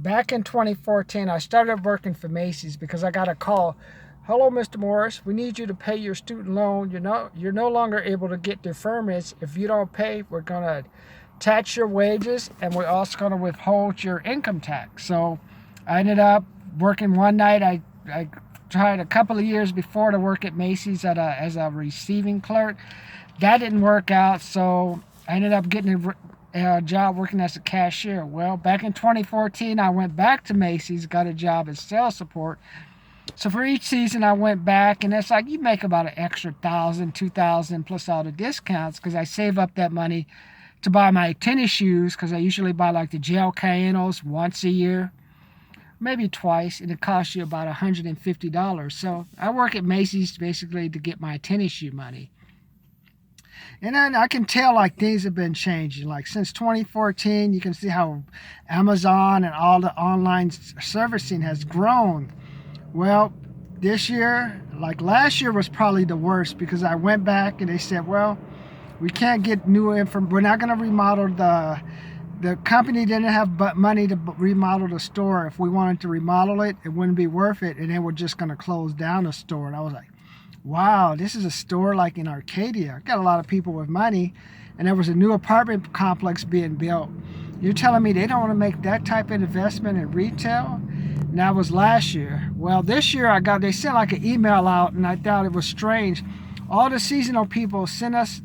back in 2014, I started working for Macys because I got a call. Hello, Mr. Morris. We need you to pay your student loan. You're no longer able to get deferments. If you don't pay, we're gonna tax your wages, and we're also gonna withhold your income tax. So I ended up working one night. I tried a couple of years before to work at Macys as a receiving clerk. That didn't work out, so I ended up getting a job working as a cashier. Well, back in 2014, I went back to Macys, got a job as sales support. So for each season, I went back, and it's like you make about an extra $1,000, $2,000 plus all the discounts because I save up that money to buy my tennis shoes because I usually buy like the gel Cayenos once a year, maybe twice, and it costs you about $150. So I work at Macys basically to get my tennis shoe money. And then I can tell like things have been changing. Like since 2014, you can see how Amazon and all the online servicing has grown. Well, this year, like last year was probably the worst because I went back and they said, well, we can't get new information. We're not going to remodel the company didn't have money to remodel the store. If we wanted to remodel it, it wouldn't be worth it. And they were just going to close down the store. And I was like, wow, this is a store like in Arcadia. Got a lot of people with money, and there was a new apartment complex being built. You're telling me they don't want to make that type of investment in retail? And that was last year. Well, this year they sent like an email out, and I thought it was strange. All the seasonal people send us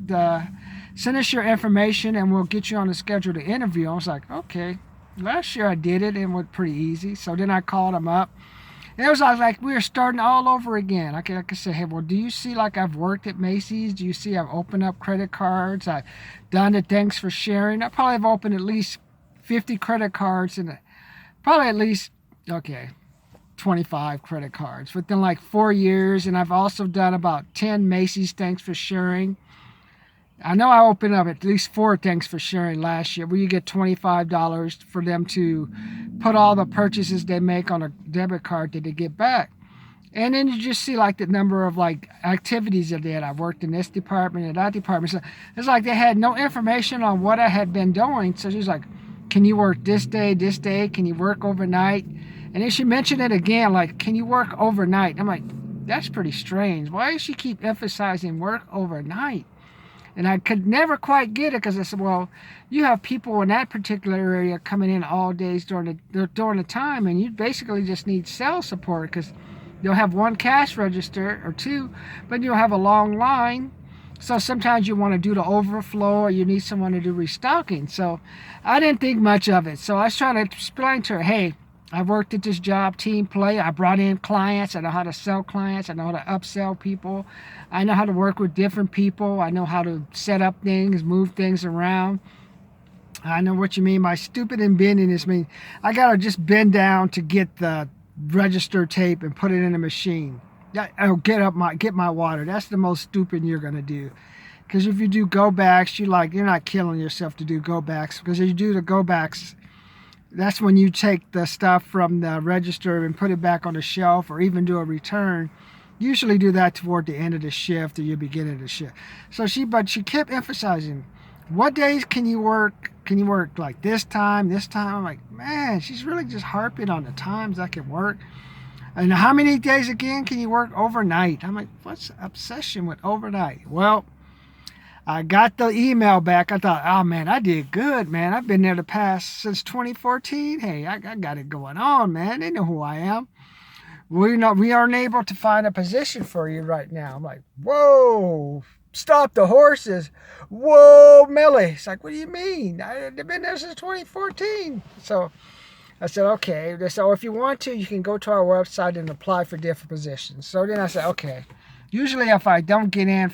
your information, and we'll get you on the schedule to interview. I was like, okay. Last year I did it, and it went pretty easy. So then I called them up. And it was like we were starting all over again. I could say, hey, well, do you see like I've worked at Macys? Do you see I've opened up credit cards? I've done the thanks for sharing. I probably have opened at least 50 credit cards and probably at least, 25 credit cards within like 4 years. And I've also done about 10 Macys thanks for sharing. I know I opened up at least 4 thanks for sharing last year where you get $25 for them to put all the purchases they make on a debit card that they get back. And then you just see like the number of like activities that they had. I've worked in this department and that department. So it's like they had no information on what I had been doing. So she's like, can you work this day, this day? Can you work overnight? And then she mentioned it again, like, can you work overnight? I'm like, that's pretty strange. Why does she keep emphasizing work overnight? And I could never quite get it because I said, well, you have people in that particular area coming in all days during the time, and you basically just need sales support because you'll have one cash register or two, but you'll have a long line. So sometimes you want to do the overflow or you need someone to do restocking. So I didn't think much of it. So I was trying to explain to her, hey, I've worked at this job, team play. I brought in clients. I know how to sell clients. I know how to upsell people. I know how to work with different people. I know how to set up things, move things around. I know what you mean by stupid and bending. Is mean I got to just bend down to get the register tape and put it in a machine. I'll get my water. That's the most stupid you're going to do. Because if you do go backs, you're not killing yourself to do go backs. Because if you do the go backs, that's when you take the stuff from the register and put it back on the shelf or even do a return. Usually do that toward the end of the shift or your beginning of the shift. So she kept emphasizing, what days can you work? Can you work like this time, this time? I'm like, man, she's really just harping on the times I can work. And how many days again can you work overnight? I'm like, what's the obsession with overnight? Well, I got the email back. I thought, oh man, I did good, man. I've been there since 2014. Hey, I got it going on, man. They know who I am. We aren't able to find a position for you right now. I'm like, whoa, stop the horses. Whoa, Millie. It's like, what do you mean? They've been there since 2014. So I said, okay. So if you want to, you can go to our website and apply for different positions. So then I said, okay. Usually if I don't get in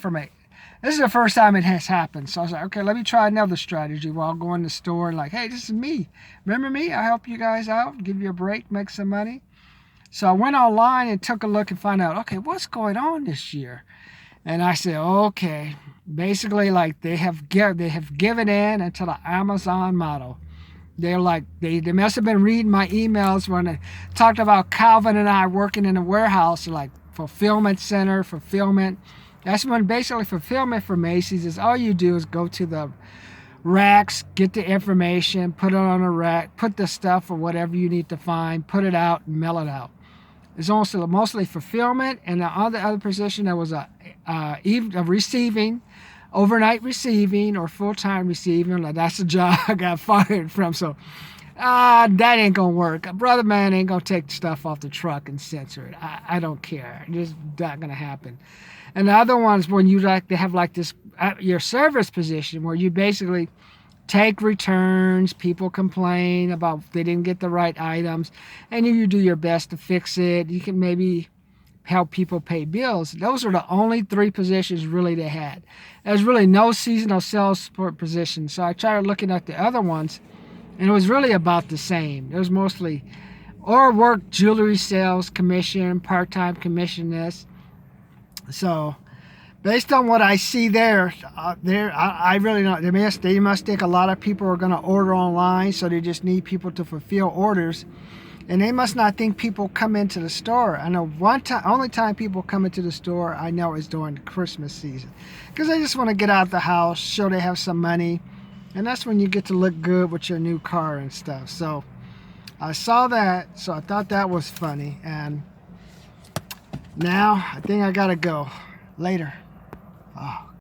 this is the first time it has happened. So I was like, okay, let me try another strategy where I'll go in the store and like, hey, this is me. Remember me? I'll help you guys out, give you a break, make some money. So I went online and took a look and found out, okay, what's going on this year? And I said, okay, basically like they have given in into the Amazon model. They're like, they must have been reading my emails when I talked about Calvin and I working in a warehouse, like fulfillment center, fulfillment. That's when basically fulfillment for Macys is all you do is go to the racks, get the information, put it on a rack, put the stuff or whatever you need to find, put it out, and mail it out. It's also mostly fulfillment, and the other position there was a receiving, overnight receiving or full-time receiving. Like, that's the job I got fired from. So that ain't gonna work. A brother man ain't gonna take stuff off the truck and censor it. I don't care. It's not gonna happen. And the other ones when you like to have like this your service position where you basically take returns, people complain about they didn't get the right items, and you do your best to fix it. You can maybe help people pay bills. Those are the only 3 positions really they had. There's really no seasonal sales support position. So I tried looking at the other ones, and it was really about the same. It was mostly or work jewelry sales, commission, part-time commissionist. So based on what I see there, I really don't. They must think a lot of people are going to order online, so they just need people to fulfill orders, and they must not think people come into the store. I know only time people come into the store I know is during the Christmas season, because they just want to get out of the house, show they have some money, and that's when you get to look good with your new car and stuff. So I saw that, so I thought that was funny, and now I think I gotta go later. Oh.